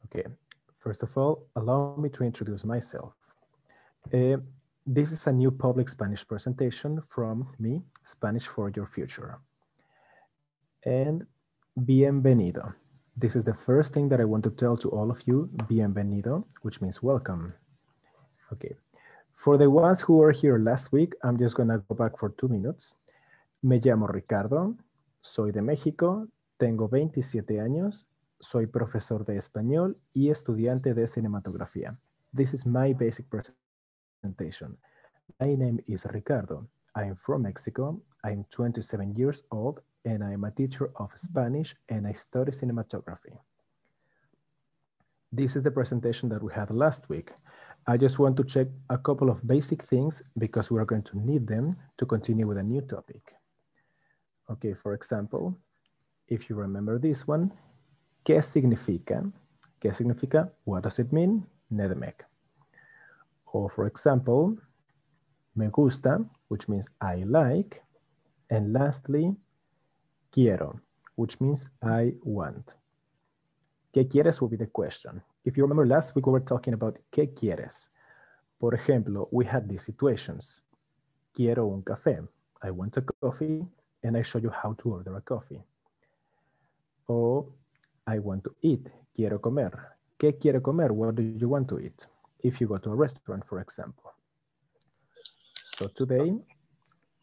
Okay, first of all, allow me to introduce myself. Uh, this is a new public Spanish presentation from me, Spanish for Your Future. And bienvenido. This is the first thing that I want to tell to all of you, bienvenido, which means welcome. Okay, for the ones who were here last week, I'm just gonna go back for 2 minutes. Me llamo Ricardo, soy de México, tengo 27 años, soy profesor de español y estudiante de cinematografía. This is my basic presentation. My name is Ricardo. I'm from Mexico. I'm 27 years old and I'm a teacher of Spanish and I study cinematography. This is the presentation that we had last week. I just want to check a couple of basic things because we are going to need them to continue with a new topic. Okay, for example, if you remember this one, ¿qué significa? ¿Qué significa? What does it mean? Nedmek. Or for example, me gusta, which means I like. And lastly, quiero, which means I want. ¿Qué quieres will be the question. If you remember last week, we were talking about ¿qué quieres? Por ejemplo, we had these situations. Quiero un café. I want a coffee, and I show you how to order a coffee. Or I want to eat. Quiero comer. ¿Qué quiere comer? What do you want to eat? If you go to a restaurant, for example. So today,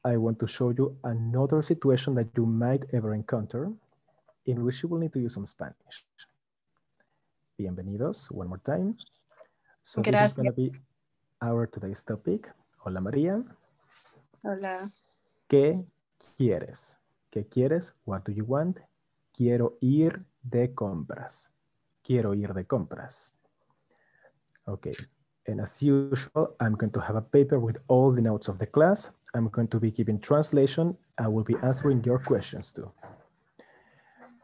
I want to show you another situation that you might ever encounter in which you will need to use some Spanish. Bienvenidos, one more time. So this is going to be our today's topic. Hola, María. Hola. ¿Qué quieres? ¿Qué quieres? What do you want? Quiero ir de compras. Quiero ir de compras. Okay, and as usual, I'm going to have a paper with all the notes of the class. I'm going to be giving translation. I will be answering your questions too.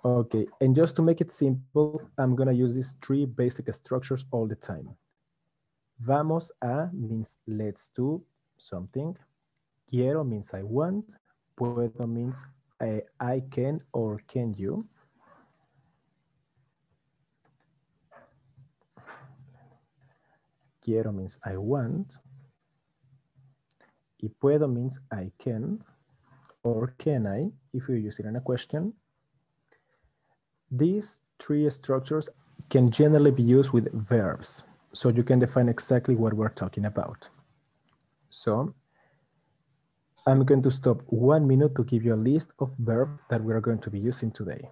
Okay, and just to make it simple, I'm gonna use these 3 basic structures all the time. Vamos a means let's do something. Quiero means I want. Puedo means I can or can you. Quiero means I want. Y puedo means I can or can I, if you use it in a question. These 3 structures can generally be used with verbs, so you can define exactly what we're talking about. So I'm going to stop 1 minute to give you a list of verbs that we are going to be using today.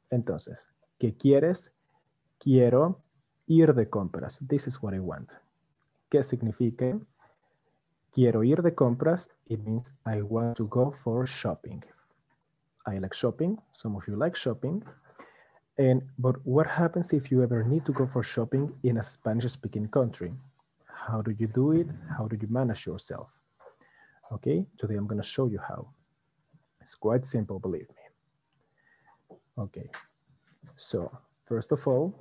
Entonces, ¿qué quieres? Quiero ir de compras. This is what I want. ¿Qué significa? Quiero ir de compras. It means I want to go for shopping. I like shopping. Some of you like shopping. But what happens if you ever need to go for shopping in a Spanish-speaking country? How do you do it? How do you manage yourself? Okay, today I'm going to show you how. It's quite simple, believe me. Okay, so first of all,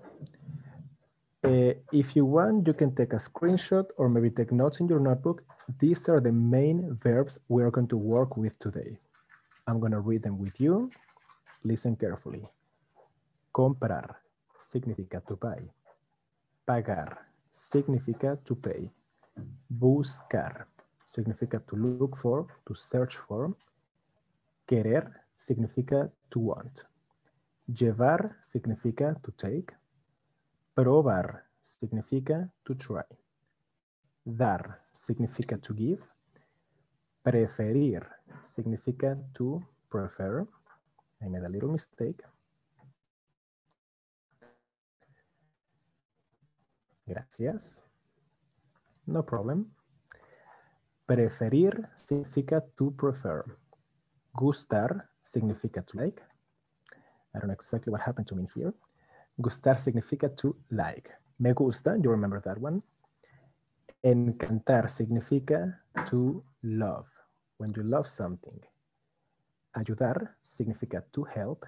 if you want, you can take a screenshot or maybe take notes in your notebook. These are the main verbs we're going to work with today. I'm going to read them with you. Listen carefully. Comprar significa to buy. Pagar significa to pay. Buscar significa to look for, to search for. Querer significa to want. Llevar significa to take. Probar significa to try. Dar significa to give. Preferir significa to prefer. I made a little mistake. Gracias. No problem. Preferir significa to prefer. Gustar significa to like. I don't know exactly what happened to me here. Gustar significa to like. Me gusta, you remember that one. Encantar significa to love. When you love something. Ayudar significa to help.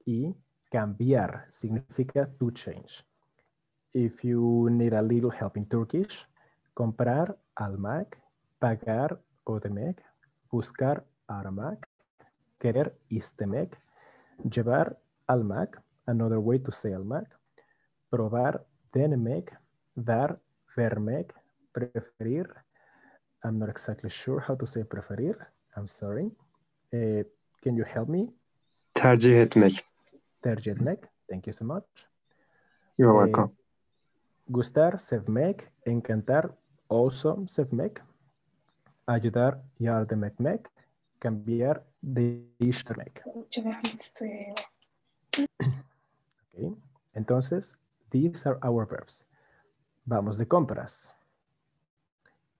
Y cambiar significa to change. If you need a little help in Turkish, comprar almak, pagar ödemek, buscar aramak, querer istemek, llevar almak, another way to say almak, probar, denmek, dar, vermek, preferir. I'm not exactly sure how to say preferir. I'm sorry. Can you help me? Tercih etmek. Tercih etmek. Thank you so much. You're welcome. Gustar, sevmek. Encantar, also sevmek. Ayudar, yardım etmek. Cambiar, değiştirmek. Okay. Entonces, these are our verbs. Vamos de compras.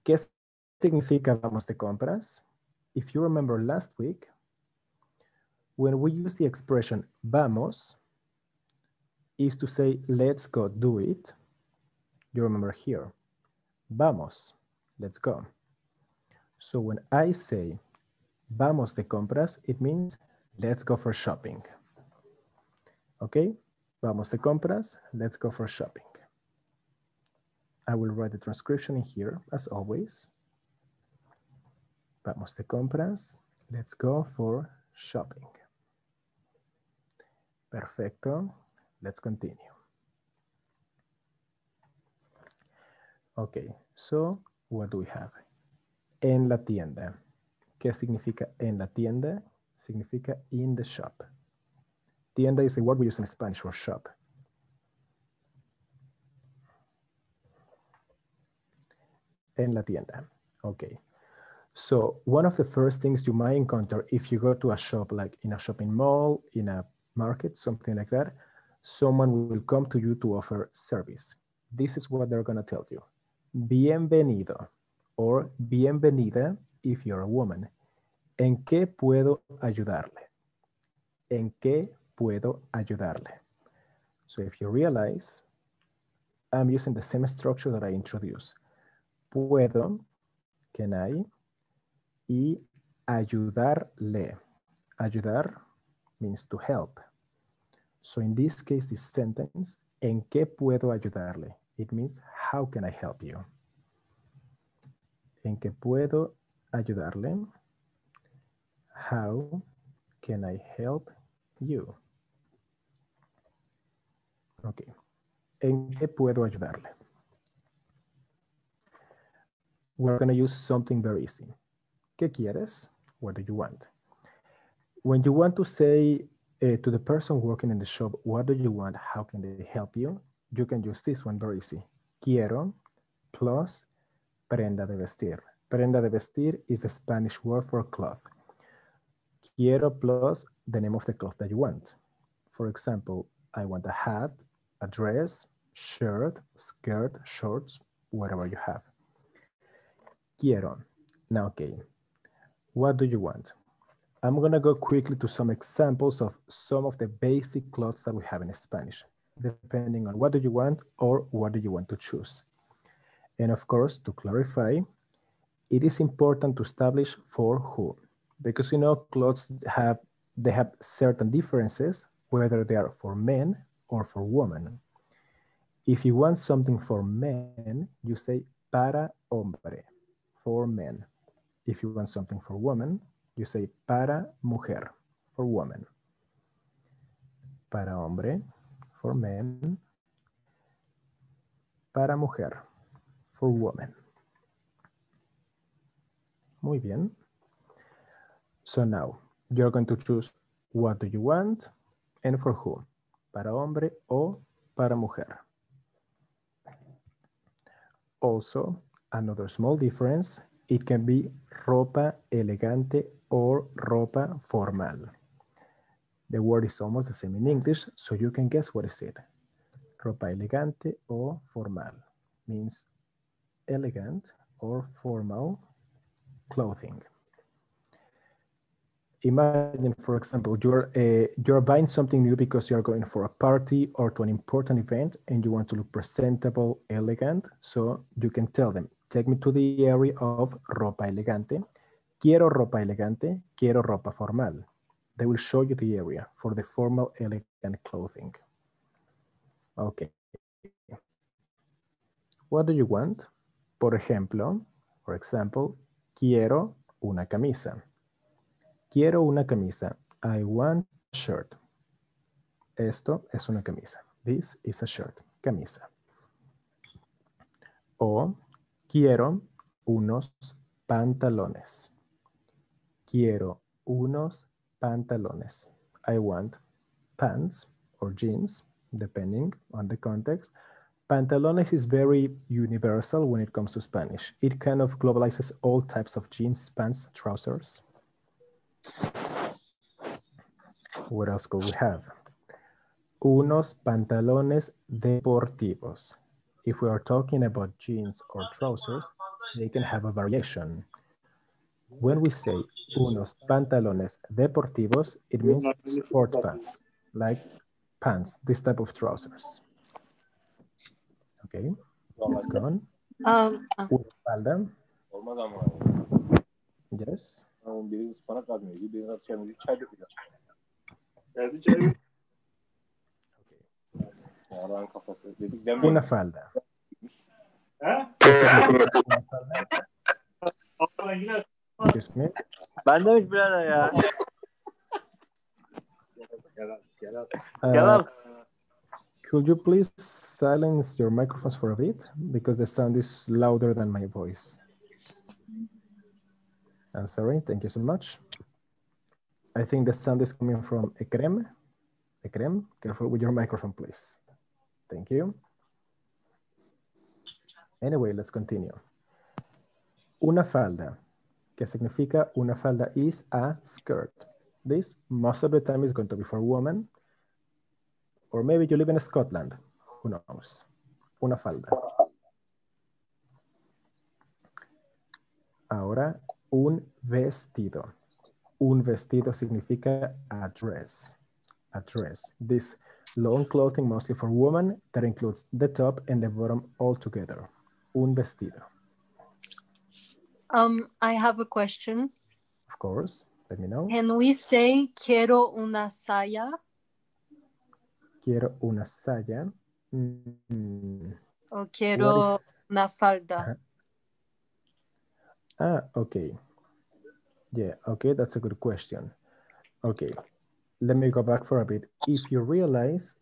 ¿Qué significa vamos de compras? If you remember last week, when we use the expression vamos, is to say, let's go do it. You remember here, vamos, let's go. So when I say vamos de compras, it means let's go for shopping. Okay, vamos de compras, let's go for shopping. I will write the transcription in here, as always. Vamos de compras, let's go for shopping. Perfecto, let's continue. Okay, so what do we have? En la tienda. ¿Qué significa en la tienda? Significa in the shop. Tienda is the word we use in Spanish for shop. En la tienda. Okay. So one of the first things you might encounter if you go to a shop, like in a shopping mall, in a market, something like that, someone will come to you to offer service. This is what they're going to tell you. Bienvenido or bienvenida if you're a woman. ¿En qué puedo ayudarle? ¿En qué puedo ayudarle? So if you realize, I'm using the same structure that I introduced. Puedo, can I, y ayudarle. Ayudar means to help. So in this case, this sentence, ¿en qué puedo ayudarle? It means, how can I help you? ¿En qué puedo ayudarle? How can I help you? Okay. ¿En qué puedo ayudarle? We're going to use something very easy. ¿Qué quieres? What do you want? When you want to say to the person working in the shop, what do you want? How can they help you? You can use this one very easy. Quiero plus prenda de vestir. Prenda de vestir is the Spanish word for cloth. Quiero plus the name of the cloth that you want. For example, I want a hat, a dress, shirt, skirt, shorts, whatever you have. Quiero. Now, okay, what do you want? I'm going to go quickly to some examples of some of the basic clothes that we have in Spanish, depending on what do you want or what do you want to choose. And of course, to clarify, it is important to establish for who, because you know clothes have certain differences, whether they are for men or for women. If you want something for men, you say para hombre, for men. If you want something for women, you say para mujer, for woman. Para hombre, for men. Para mujer, for woman. Muy bien. So now, you're going to choose what do you want and for who. Para hombre o para mujer. Also, another small difference, it can be ropa elegante or ropa formal. The word is almost the same in English, so you can guess what is it. Ropa elegante o formal means elegant or formal clothing. Imagine, for example, you're buying something new because you're going for a party or to an important event and you want to look presentable, elegant. So you can tell them, take me to the area of ropa elegante. Quiero ropa elegante, quiero ropa formal. They will show you the area for the formal, elegant clothing. Okay. What do you want? Por example, quiero una camisa. Quiero una camisa. I want a shirt. Esto es una camisa. This is a shirt. camisa. O quiero unos pantalones. Quiero unos pantalones. I want pants or jeans, depending on the context. Pantalones is very universal when it comes to Spanish. It kind of globalizes all types of jeans, pants, trousers. What else could we have? Unos pantalones deportivos. If we are talking about jeans or trousers, they can have a variation. When we say unos pantalones deportivos, it means sport pants, like pants, this type of trousers. Okay, let's go on. Una falda. Yes. Una falda. Excuse me. Could you please silence your microphones for a bit? Because the sound is louder than my voice. I'm sorry, thank you so much. I think the sound is coming from Ekrem. Ekrem, careful with your microphone, please. Thank you. Anyway, let's continue. Una falda. ¿Qué significa? Una falda is a skirt. This, most of the time, is going to be for women. Or maybe you live in Scotland. Who knows? Una falda. Ahora, un vestido. Un vestido significa a dress. A dress. This long clothing mostly for women that includes the top and the bottom all together. Un vestido. I have a question. Of course, let me know. Can we say quiero una saya? Quiero una saya. O quiero una falda. Okay. Yeah, okay, that's a good question. Okay, let me go back for a bit. If you realize,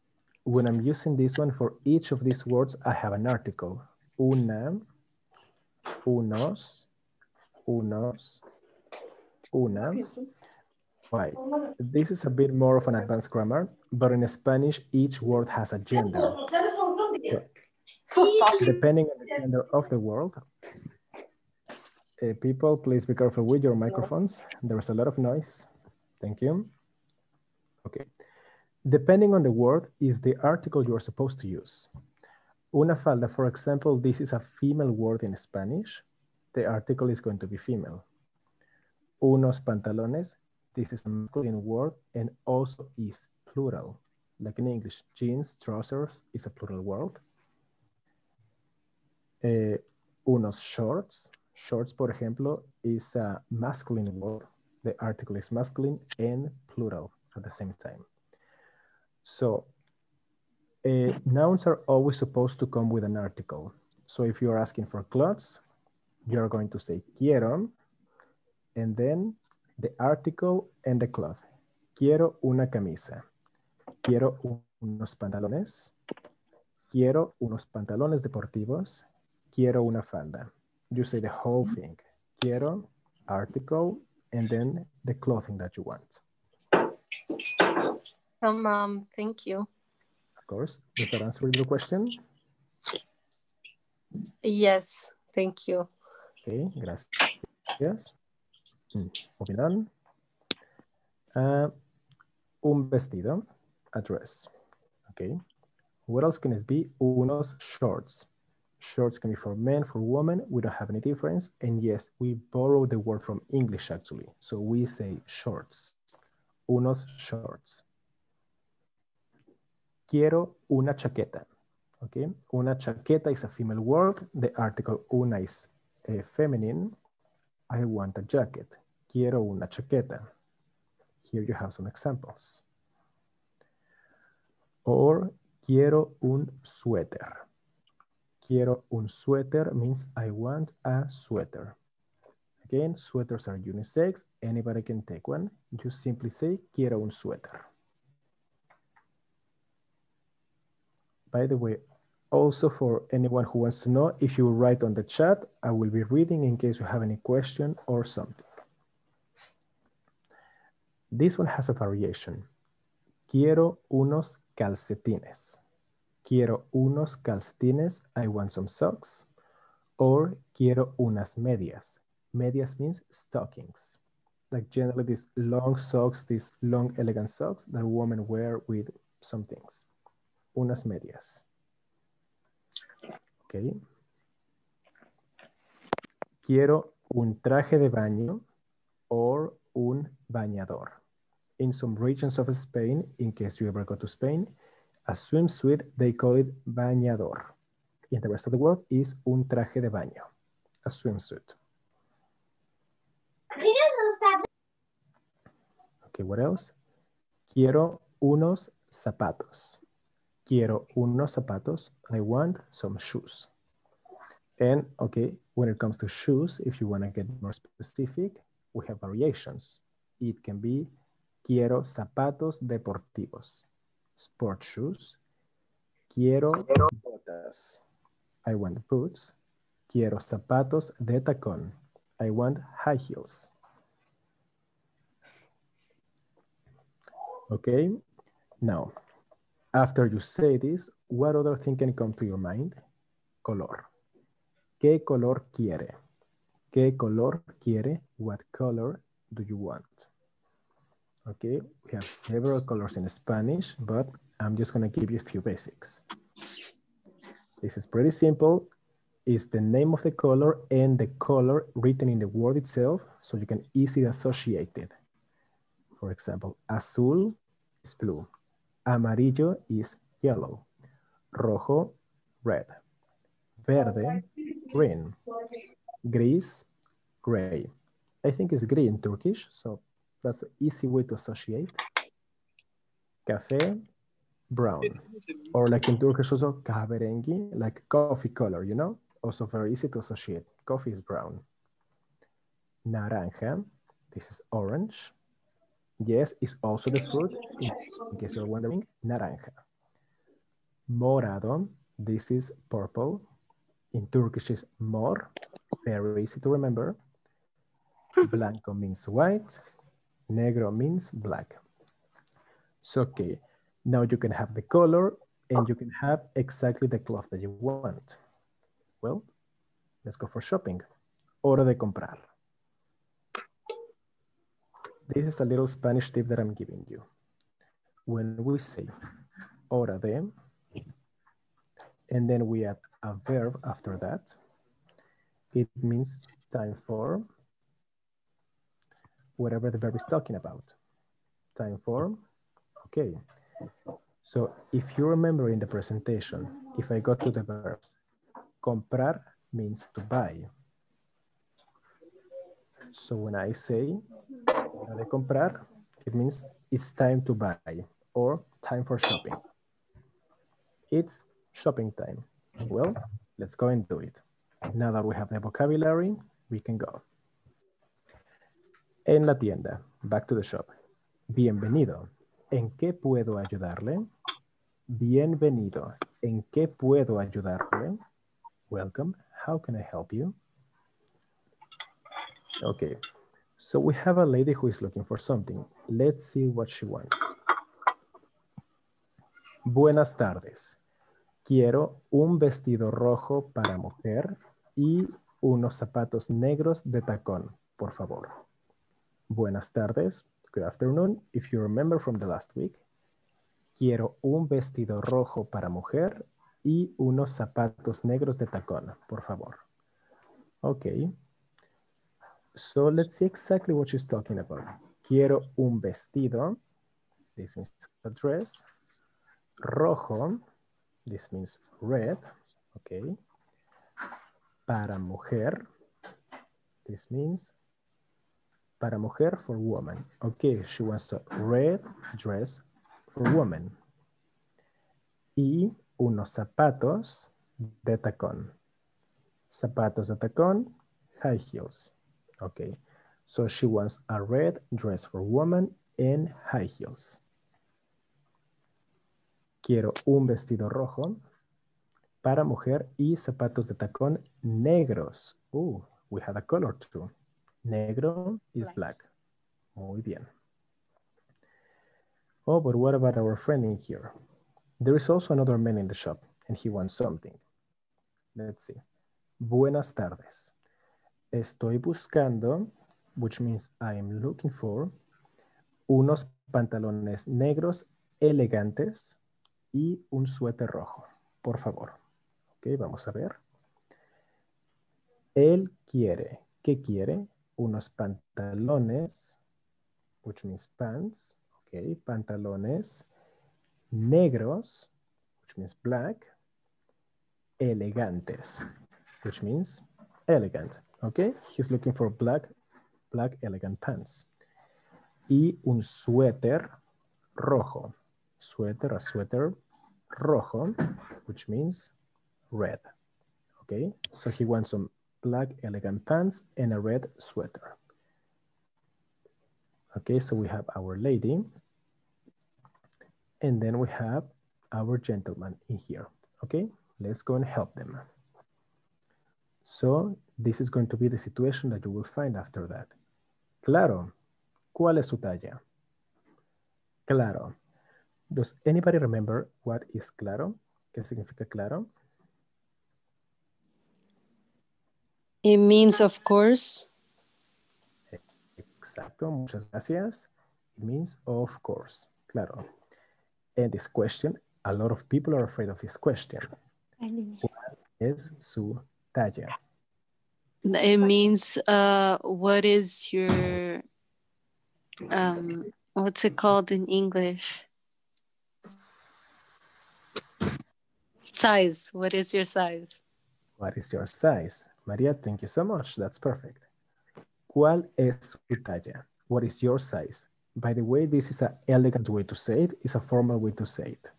when I'm using this one, for each of these words, I have an article. Una, unos, unos, una. Why? This is a bit more of an advanced grammar, but in Spanish, each word has a gender. So, depending on the gender of the word, people, please be careful with your microphones. There's a lot of noise. Thank you. Okay. Depending on the word is the article you are supposed to use. Una falda, for example, this is a female word in Spanish. The article is going to be female. Unos pantalones, this is a masculine word and also is plural. Like in English, jeans, trousers is a plural word. Unos shorts. Shorts, por ejemplo, is a masculine word. The article is masculine and plural at the same time. So nouns are always supposed to come with an article. So if you're asking for clothes, you're going to say quiero, and then the article and the cloth. Quiero una camisa. Quiero unos pantalones. Quiero unos pantalones deportivos. Quiero una falda. You say the whole thing. Quiero, article, and then the clothing that you want. Thank you. Of course. Does that answer your question? Yes, thank you. Okay, gracias. Yes. Moving on. Un vestido, a dress. Okay. What else can it be? Unos shorts. Shorts can be for men, for women. We don't have any difference. And yes, we borrow the word from English actually. So we say shorts. Unos shorts. Quiero una chaqueta. Okay. Una chaqueta is a female word. The article una is feminine. I want a jacket. Quiero una chaqueta. Here you have some examples. Or quiero un suéter. Quiero un suéter means I want a sweater. Again, sweaters are unisex. Anybody can take one. You simply say quiero un suéter. By the way, Also, for anyone who wants to know, if you write on the chat, I will be reading in case you have any question or something. This one has a variation. Quiero unos calcetines. Quiero unos calcetines. I want some socks. Or quiero unas medias. Medias means stockings. Like generally these long socks, these long elegant socks that women wear with some things. Unas medias. Okay. Quiero un traje de baño or un bañador. In some regions of Spain, in case you ever go to Spain, a swimsuit, they call it bañador. In the rest of the world is un traje de baño, a swimsuit. Okay, what else? Quiero unos zapatos. Quiero unos zapatos. I want some shoes. And okay, when it comes to shoes, if you want to get more specific, we have variations. It can be quiero zapatos deportivos, sport shoes. Quiero botas. I want boots. Quiero zapatos de tacón. I want high heels. Okay, now, after you say this, what other thing can come to your mind? Color. ¿Qué color quiere? ¿Qué color quiere? What color do you want? Okay, we have several colors in Spanish, but I'm just going to give you a few basics. This is pretty simple. It's the name of the color and the color written in the word itself, so you can easily associate it. For example, azul is blue. Amarillo is yellow. Rojo, red. Verde, green. Gris, gray. I think it's green in Turkish, so that's an easy way to associate. Café, brown. Or like in Turkish also, kahverengi, like coffee color, you know? Also very easy to associate. Coffee is brown. Naranja, this is orange. Yes, it's also the fruit, in case you're wondering, naranja. Morado, this is purple. In Turkish is mor, very easy to remember. Blanco means white. Negro means black. So, okay, now you can have the color and you can have exactly the cloth that you want. Well, let's go for shopping. Hora de comprar. This is a little Spanish tip that I'm giving you. When we say hora de, and then we add a verb after that, it means time for whatever the verb is talking about. Time for, okay. So if you remember in the presentation, if I go to the verbs, comprar means to buy. So when I say hora de comprar, it means it's time to buy or time for shopping. It's shopping time. Well, let's go and do it. Now that we have the vocabulary, we can go. En la tienda, back to the shop. Bienvenido. ¿En qué puedo ayudarle? Bienvenido. ¿En qué puedo ayudarle? Welcome. How can I help you? Okay. So we have a lady who is looking for something. Let's see what she wants. Buenas tardes. Quiero un vestido rojo para mujer y unos zapatos negros de tacón, por favor. Buenas tardes. Good afternoon. If you remember from the last week, quiero un vestido rojo para mujer y unos zapatos negros de tacón, por favor. Okay. So let's see exactly what she's talking about. Quiero un vestido. This means a dress. Rojo. This means red. Okay. Para mujer. This means para mujer, for woman. Okay, she wants a red dress for woman. Y unos zapatos de tacón. Zapatos de tacón, high heels. Okay, so she wants a red dress for woman and high heels. Quiero un vestido rojo para mujer y zapatos de tacón negros. We have a color too. Negro is black. Muy bien. Oh, but what about our friend in here? There is also another man in the shop and he wants something. Let's see. Buenas tardes. Estoy buscando, which means I am looking for, unos pantalones negros elegantes y un suéter rojo. Por favor. Ok, vamos a ver. Él quiere, ¿qué quiere? Unos pantalones, which means pants, ok, pantalones negros, which means black, elegantes, which means elegant, ok? He's looking for black elegant pants. Y un suéter rojo, a sweater rojo, which means red, okay? So he wants some black elegant pants and a red sweater. Okay, so we have our lady and then we have our gentleman in here, okay? Let's go and help them. So this is going to be the situation that you will find after that. Claro, ¿cuál es su talla? Claro. Does anybody remember what is claro? ¿Qué significa claro? It means of course. Exacto, muchas gracias. It means of course, claro. And this question, a lot of people are afraid of this question. ¿Cuál es su talla? It means what is your what's it called in English? Size. What is your size? What is your size? Maria, thank you so much. That's perfect. ¿Cuál es su talla? What is your size? By the way, this is an elegant way to say it. It's a formal way to say it.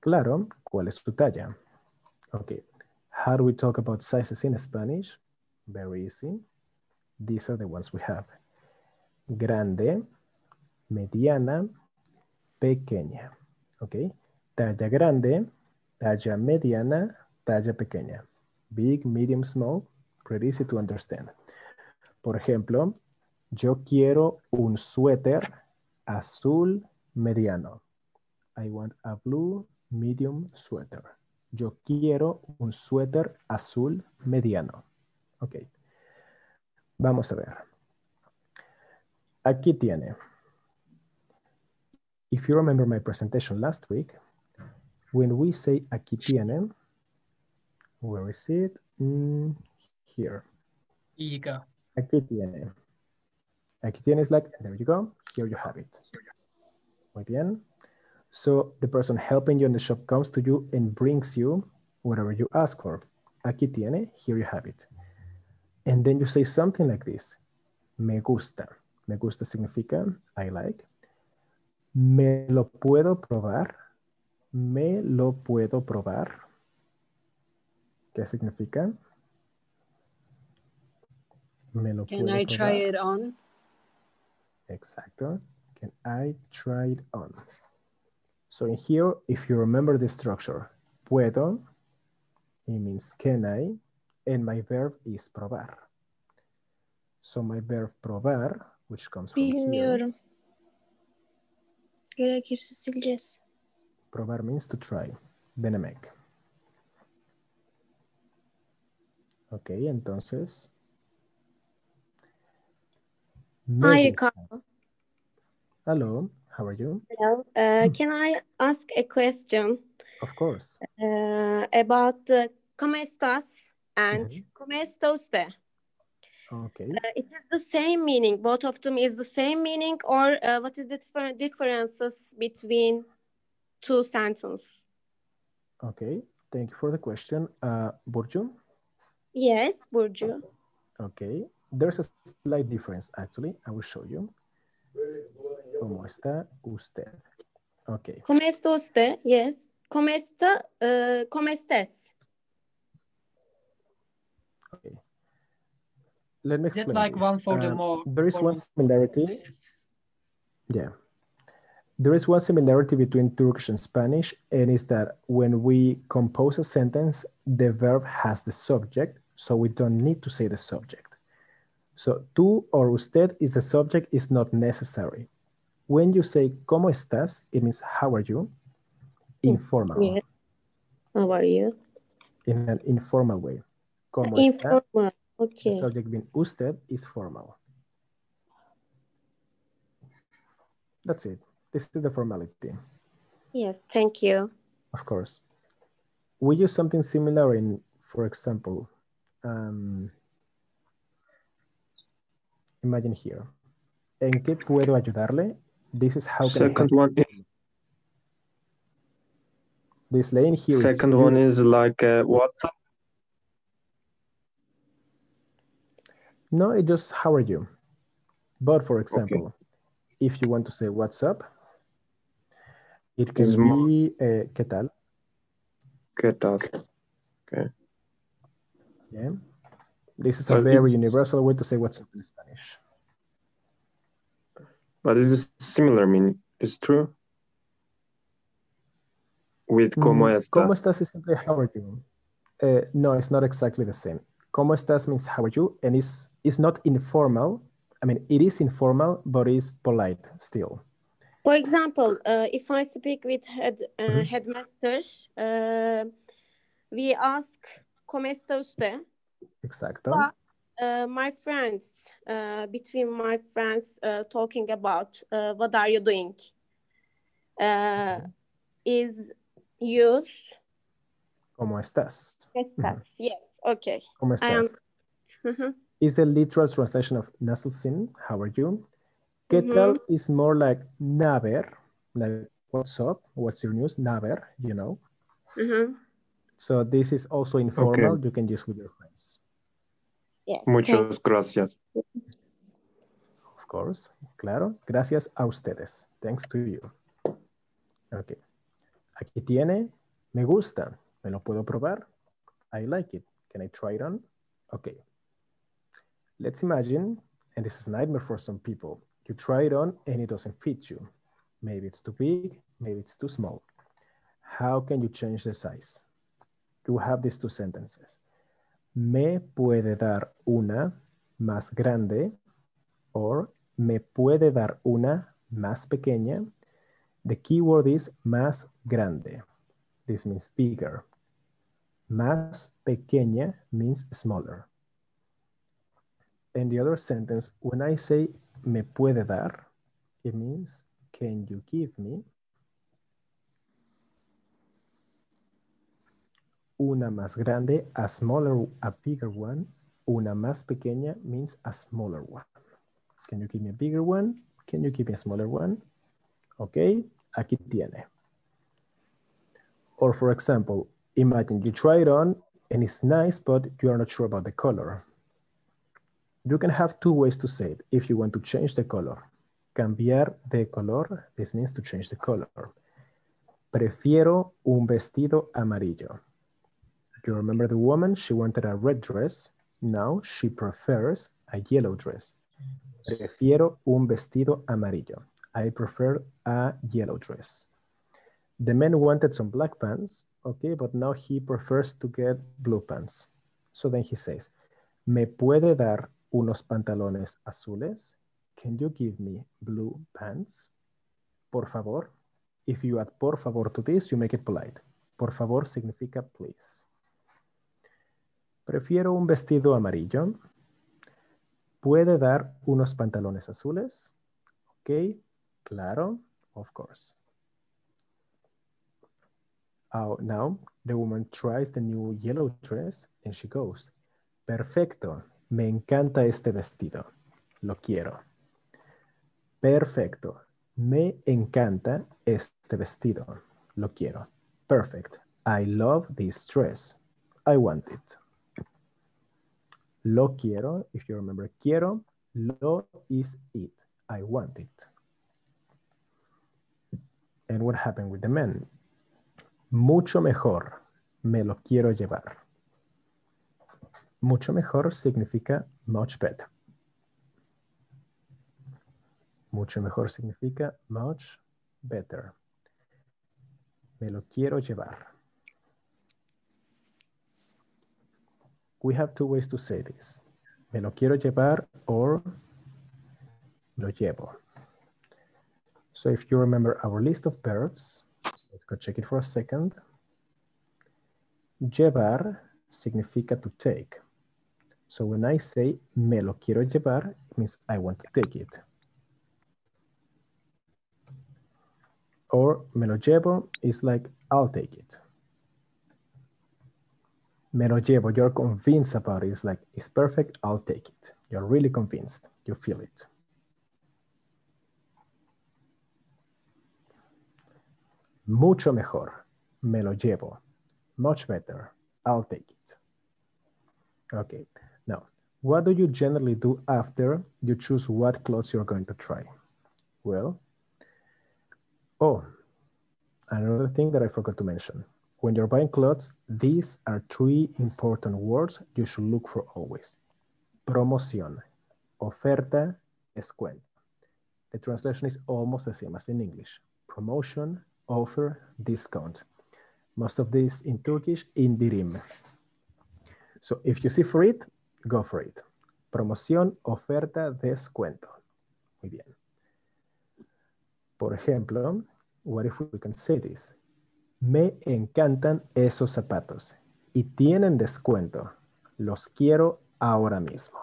Claro, ¿cuál es tu talla? Okay. How do we talk about sizes in Spanish? Very easy. These are the ones we have. Grande, mediana, pequeña. Okay. Talla grande, talla mediana, talla pequeña. Big, medium, small, pretty easy to understand. Por ejemplo, yo quiero un suéter azul mediano. I want a blue medium sweater. Yo quiero un suéter azul mediano. Ok. Vamos a ver. Aquí tiene. If you remember my presentation last week, when we say aquí tiene, where is it? Here. Iga. Aquí tiene. Aquí tiene is like, there you go. Here you have it. Muy bien. So the person helping you in the shop comes to you and brings you whatever you ask for. Aquí tiene, here you have it. And then you say something like this. Me gusta. Me gusta significa I like. Me lo puedo probar. Me lo puedo probar. ¿Qué significa? Me lo Can puedo I probar. try it on? Exacto. Can I try it on? So in here, if you remember the structure, puedo, it means can I, and my verb is probar. So my verb probar, which comes from Bilmiyorum. Gerekirse sileceğiz. here. Probar means to try. Denemek. Ok, entonces. Hi, Ricardo. Hello, how are you? Hello. Can I ask a question Of course. about ¿cómo estás? And ¿cómo está usted? Okay. It is the same meaning. Both of them is the same meaning, or what is the differences between two sentences? Okay, thank you for the question. Burcu? Yes, Burcu. Okay, there's a slight difference actually. I will show you. ¿Cómo está usted? Okay. ¿Cómo está usted? Yes. ¿Cómo está? ¿Cómo estás? Okay. Let me explain. Is it like this. one for the more? There is one similarity. Yeah. There is one similarity between Turkish and Spanish, and it's that when we compose a sentence, the verb has the subject, so we don't need to say the subject. So tú or usted is the subject, is not necessary. When you say ¿Cómo estás? It means how are you? Informal. Yeah. How are you? In an informal way. ¿Cómo está? Informal. The Okay. subject being usted is formal. That's it. This is the formality. Yes, thank you. Of course. We use something similar in, for example, imagine here. ¿En qué puedo ayudarle? This is how can I Second help you? one is This lane here is second you- one is like WhatsApp. No, it just how are you? But for example, if you want to say what's up, it can Is more- be ¿qué tal? ¿Qué tal? Yeah. This is a But very it's- universal way to say what's up in Spanish. But it is similar meaning. It's true. With ¿Cómo está? ¿Cómo estás is simply how are you? No, it's not exactly the same. ¿Cómo estás means how are you? And it's not informal. I mean, it is informal, but it's polite still. For example, if I speak with Mhm. headmasters, we ask ¿Cómo está usted? Exacto. My friends, between my friends talking about what are you doing, is used. ¿Cómo estás? Yes, okay. ¿Cómo I estás? am. Is the literal translation of Nasselsin, how are you? ¿Qué tal is more like naver, like what's up, what's your news, naver, you know? So this is also informal, you can use with your friends. Yes. Muchas gracias. Of course, claro. Gracias a ustedes. Thanks to you. Okay. Aquí tiene, me gusta. ¿Me lo puedo probar? I like it. Can I try it on? Okay. Let's imagine, and this is a nightmare for some people, you try it on and it doesn't fit you. Maybe it's too big, maybe it's too small. How can you change the size? You have these two sentences. Me puede dar una más grande or me puede dar una más pequeña. The keyword is más grande. This means bigger. Más pequeña means smaller. And the other sentence, when I say me puede dar, it means can you give me una más grande, a smaller, a bigger one. Una más pequeña means a smaller one. Can you give me a bigger one? Can you give me a smaller one? Okay, aquí tiene. Or for example, imagine you try it on and it's nice, but you are not sure about the color. You can have two ways to say it if you want to change the color. Cambiar de color, this means to change the color. Prefiero un vestido amarillo. You remember the woman? She wanted a red dress. Now she prefers a yellow dress. Prefiero un vestido amarillo. I prefer a yellow dress. The man wanted some black pants, okay, but now he prefers to get blue pants. So then he says, ¿me puede dar unos pantalones azules? Can you give me blue pants? Por favor. If you add por favor to this, you make it polite. Por favor significa please. Prefiero un vestido amarillo. ¿Puede dar unos pantalones azules? Ok, claro, of course. Now, the woman tries the new yellow dress and she goes, perfecto, me encanta este vestido, lo quiero. Perfecto, me encanta este vestido, lo quiero. Perfect, I love this dress, I want it. Lo quiero, if you remember quiero, lo is it, I want it. And what happened with the man? Mucho mejor, me lo quiero llevar. Mucho mejor significa much better. Mucho mejor significa much better. Me lo quiero llevar. We have two ways to say this. Me lo quiero llevar or lo llevo. So if you remember our list of verbs, let's go check it for a second. Llevar significa to take. So when I say me lo quiero llevar, it means I want to take it. Or me lo llevo is like I'll take it. Me lo llevo, you're convinced about it. It's like, it's perfect, I'll take it. You're really convinced, you feel it. Mucho mejor, me lo llevo. Much better, I'll take it. Okay, now, what do you generally do after you choose what clothes you're going to try? Well, oh, another thing that I forgot to mention. When you're buying clothes, these are three important words you should look for always. Promoción, oferta, descuento. The translation is almost the same as in English. Promotion, offer, discount. Most of these in Turkish, indirim. So if you see for it, go for it. Promoción, oferta, descuento. Muy bien. Por ejemplo, what if we can say this? Me encantan esos zapatos y tienen descuento. Los quiero ahora mismo.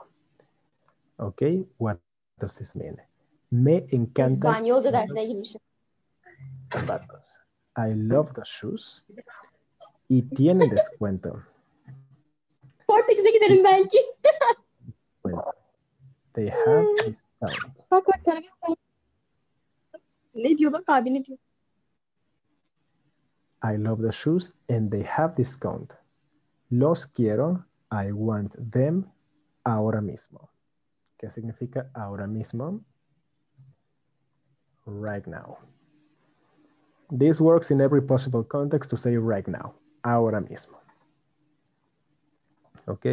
Okay, what does this mean? Me encantan İspanyolca dersine girmişim. zapatos. I love the shoes y tienen descuento. Portekiz'e giderim belki. Well, they have discount. Bak bak. Ne diyor bak abi ne diyor? I love the shoes and they have discount. Los quiero, I want them ahora mismo. ¿Qué significa ahora mismo? Right now. This works in every possible context to say right now, ahora mismo. ¿Ok?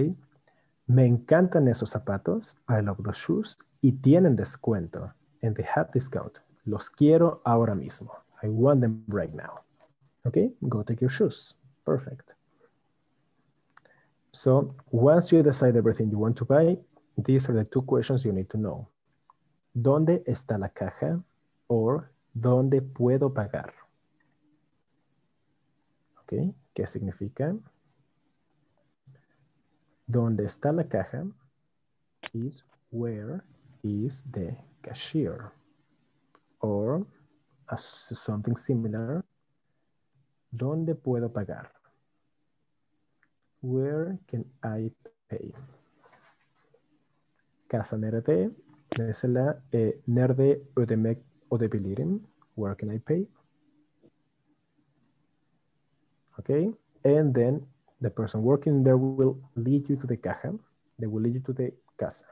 Me encantan esos zapatos, I love the shoes, y tienen descuento, and they have discount. Los quiero ahora mismo. I want them right now. Okay, go take your shoes. Perfect. So once you decide everything you want to buy, these are the two questions you need to know. ¿Dónde está la caja? Or ¿dónde puedo pagar? Okay, ¿qué significa? ¿Dónde está la caja? Is where is the cashier? Or as something similar, ¿dónde puedo pagar? Where can I pay? Kassa nerede? Mesela nerede ödemek ödebilirim? Where can I pay? Okay, and then the person working there will lead you to the caja. They will lead you to the casa.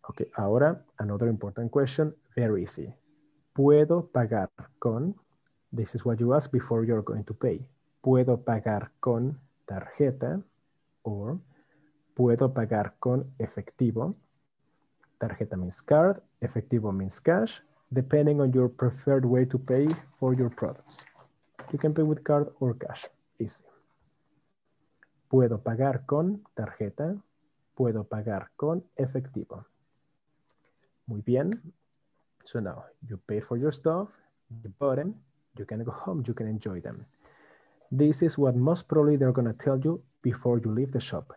Okay, ahora another important question, very easy. ¿Puedo pagar con? This is what you ask before you're going to pay. ¿Puedo pagar con tarjeta? Or ¿puedo pagar con efectivo? Tarjeta means card, efectivo means cash, depending on your preferred way to pay for your products. You can pay with card or cash, easy. ¿Puedo pagar con tarjeta? ¿Puedo pagar con efectivo? Muy bien. So now you pay for your stuff, you bought them, you can go home, you can enjoy them. This is what most probably they're going to tell you before you leave the shop.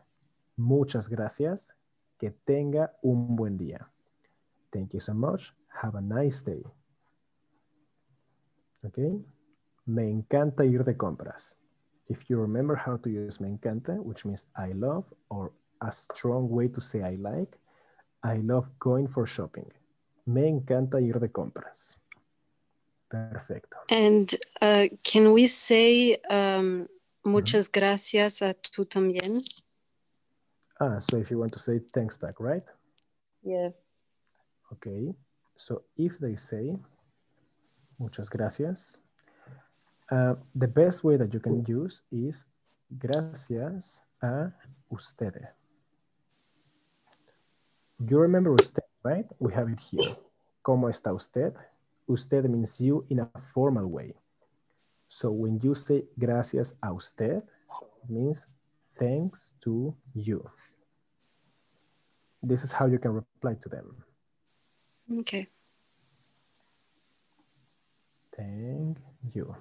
Muchas gracias. Que tenga un buen día. Thank you so much. Have a nice day. Okay. Me encanta ir de compras. If you remember how to use me encanta, which means I love, or a strong way to say I like, I love going for shopping. Me encanta ir de compras. Perfecto. And can we say muchas gracias a tú también? So if you want to say thanks back, right? Yeah. Okay. So if they say muchas gracias, the best way that you can use is gracias a usted. You remember usted, right? We have it here. ¿Cómo está usted? usted means you in a formal way. So when you say gracias a usted, it means thanks to you. This is how you can reply to them. Okay. Thank you.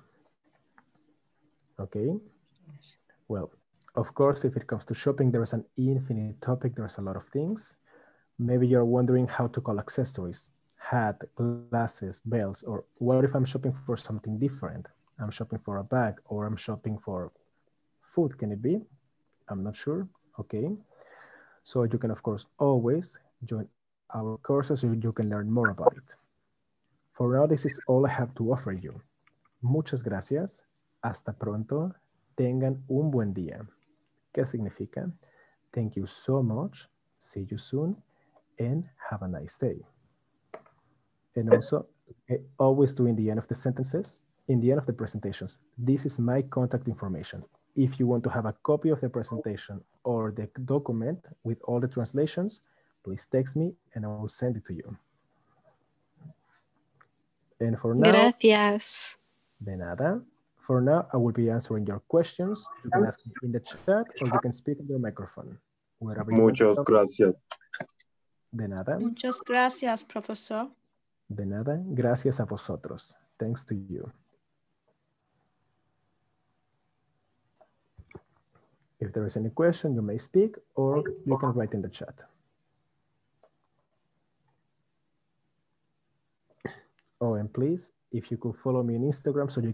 Okay. Well, of course, if it comes to shopping, there is an infinite topic. There's a lot of things. Maybe you're wondering how to call accessories, hat, glasses, belts, or what if I'm shopping for something different? I'm shopping for a bag, or I'm shopping for food, can it be? I'm not sure. Okay. So you can, of course, always join our courses so you can learn more about it. For now, this is all I have to offer you. Muchas gracias. Hasta pronto. Tengan un buen día. ¿Qué significa? Thank you so much. See you soon. And have a nice day. And also, always do in the end of the sentences, in the end of the presentations, this is my contact information. If you want to have a copy of the presentation or the document with all the translations, please text me and I will send it to you. And for now, Gracias. de nada. For now, I will be answering your questions. You can ask me in the chat or you can speak on your microphone. Wherever you want to Muchas talk. gracias. De nada. Muchas gracias, profesor. De nada. Gracias a vosotros. Thanks to you. If there is any question, you may speak or you can write in the chat. Oh, and please, if you could follow me on Instagram so you